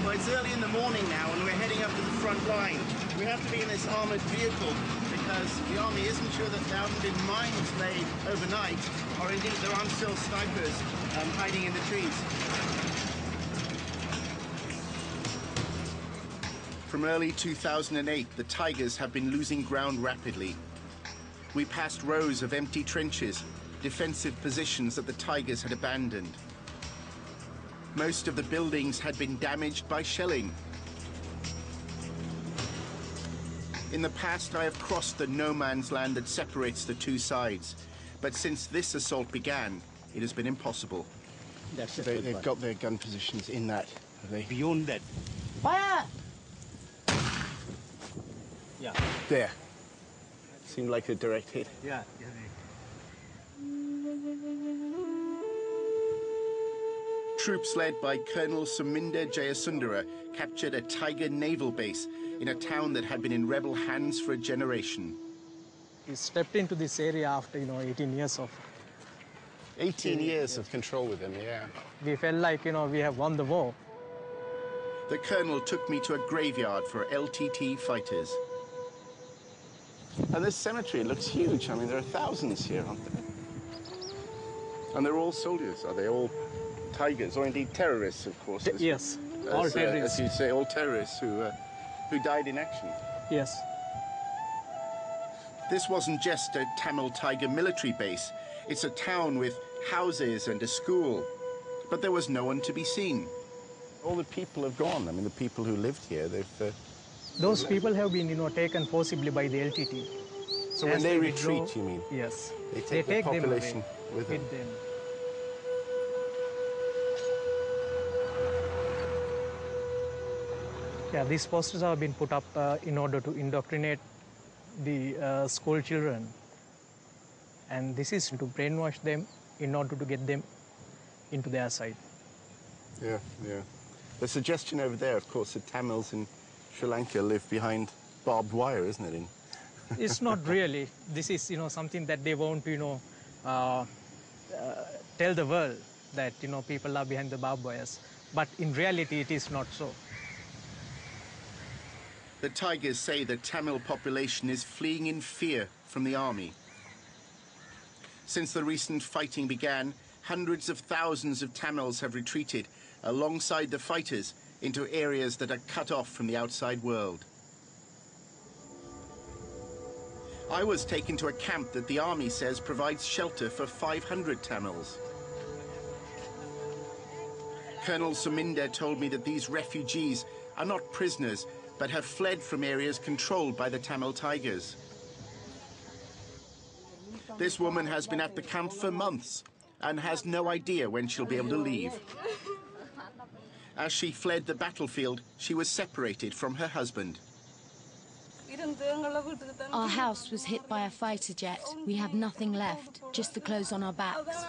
Well, it's early in the morning now and we're heading up to the front line. We have to be in this armoured vehicle because the army isn't sure that there haven't been mines laid overnight, or indeed there aren't still snipers hiding in the trees. From early 2008, the Tigers have been losing ground rapidly. We passed rows of empty trenches, defensive positions that the Tigers had abandoned. Most of the buildings had been damaged by shelling. In the past, I have crossed the no-man's land that separates the two sides. But since this assault began, it has been impossible. They've got their gun positions in that, have they? Beyond that. Fire! Yeah. There. Seemed like a direct hit. Yeah. Troops led by Colonel Suminda Jayasundara captured a Tiger naval base in a town that had been in rebel hands for a generation. We stepped into this area after, 18 years of... 18 years of control with them, yeah. We felt like, we have won the war. The colonel took me to a graveyard for LTTE fighters. And this cemetery looks huge. I mean, there are thousands here, aren't there? And they're all soldiers. Are they all Tigers, or indeed terrorists, of course? Yes, all terrorists. As you say, all terrorists who died in action. Yes. This wasn't just a Tamil Tiger military base. It's a town with houses and a school. But there was no one to be seen. All the people have gone. I mean, the people who lived here, they've... Those people have been, taken forcibly by the LTTE. So when they retreat, you mean? Yes. They take the population with them. Yeah, these posters have been put up in order to indoctrinate the school children. And this is to brainwash them in order to get them into their side. Yeah, yeah. The suggestion over there, of course, that Tamils in Sri Lanka live behind barbed wire, isn't it? It's not really. This is, something that they want to, tell the world that, people are behind the barbed wires. But in reality, it is not so. The Tigers say the Tamil population is fleeing in fear from the army. Since the recent fighting began, hundreds of thousands of Tamils have retreated alongside the fighters into areas that are cut off from the outside world. I was taken to a camp that the army says provides shelter for 500 Tamils. Colonel Suminda told me that these refugees are not prisoners, but have fled from areas controlled by the Tamil Tigers. This woman has been at the camp for months and has no idea when she'll be able to leave. As she fled the battlefield, she was separated from her husband. Our house was hit by a fighter jet. We have nothing left, just the clothes on our backs.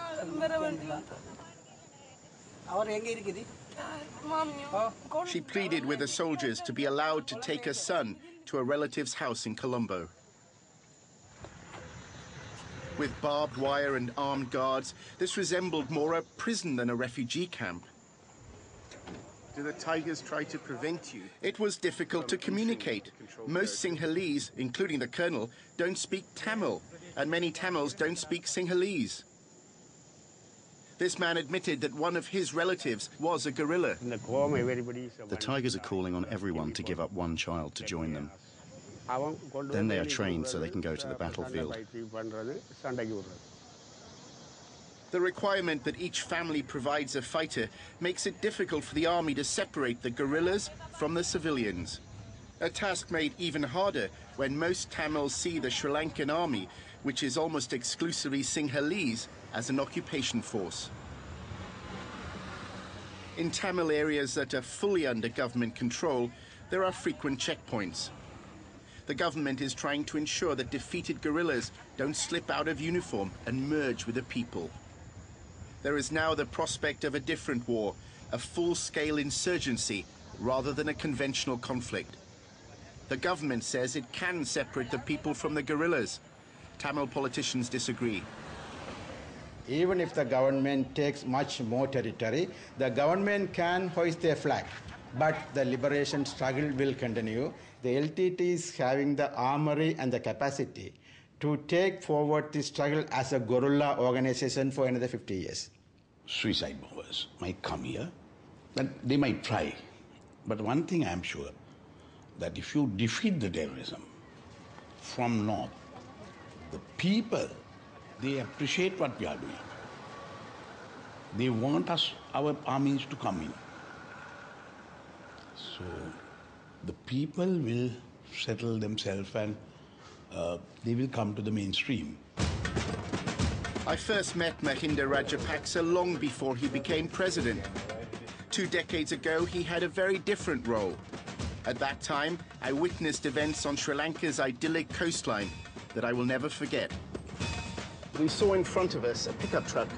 She pleaded with the soldiers to be allowed to take her son to a relative's house in Colombo. With barbed wire and armed guards, this resembled more a prison than a refugee camp. Do the Tigers try to prevent you? It was difficult to communicate. Most Sinhalese, including the colonel, don't speak Tamil, and many Tamils don't speak Sinhalese. This man admitted that one of his relatives was a guerrilla. The Tigers are calling on everyone to give up one child to join them. Then they are trained so they can go to the battlefield. The requirement that each family provides a fighter makes it difficult for the army to separate the guerrillas from the civilians. A task made even harder when most Tamils see the Sri Lankan Army, which is almost exclusively Sinhalese, as an occupation force. In Tamil areas that are fully under government control, there are frequent checkpoints. The government is trying to ensure that defeated guerrillas don't slip out of uniform and merge with the people. There is now the prospect of a different war, a full-scale insurgency, rather than a conventional conflict. The government says it can separate the people from the guerrillas. Tamil politicians disagree. Even if the government takes much more territory, the government can hoist their flag but the liberation struggle will continue. The LTTE is having the armory and the capacity to take forward the struggle as a guerrilla organization for another 50 years. Suicide bombers might come here, but they might try. But one thing I am sure, that if you defeat the terrorism from north, the people, they appreciate what we are doing. They want us, our armies to come in. So the people will settle themselves and they will come to the mainstream. I first met Mahinda Rajapaksa long before he became president. 2 decades ago, he had a very different role. At that time, I witnessed events on Sri Lanka's idyllic coastline that I will never forget. We saw in front of us a pickup truck.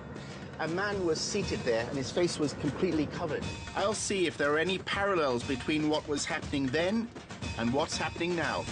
A man was seated there and his face was completely covered. I'll see if there are any parallels between what was happening then and what's happening now.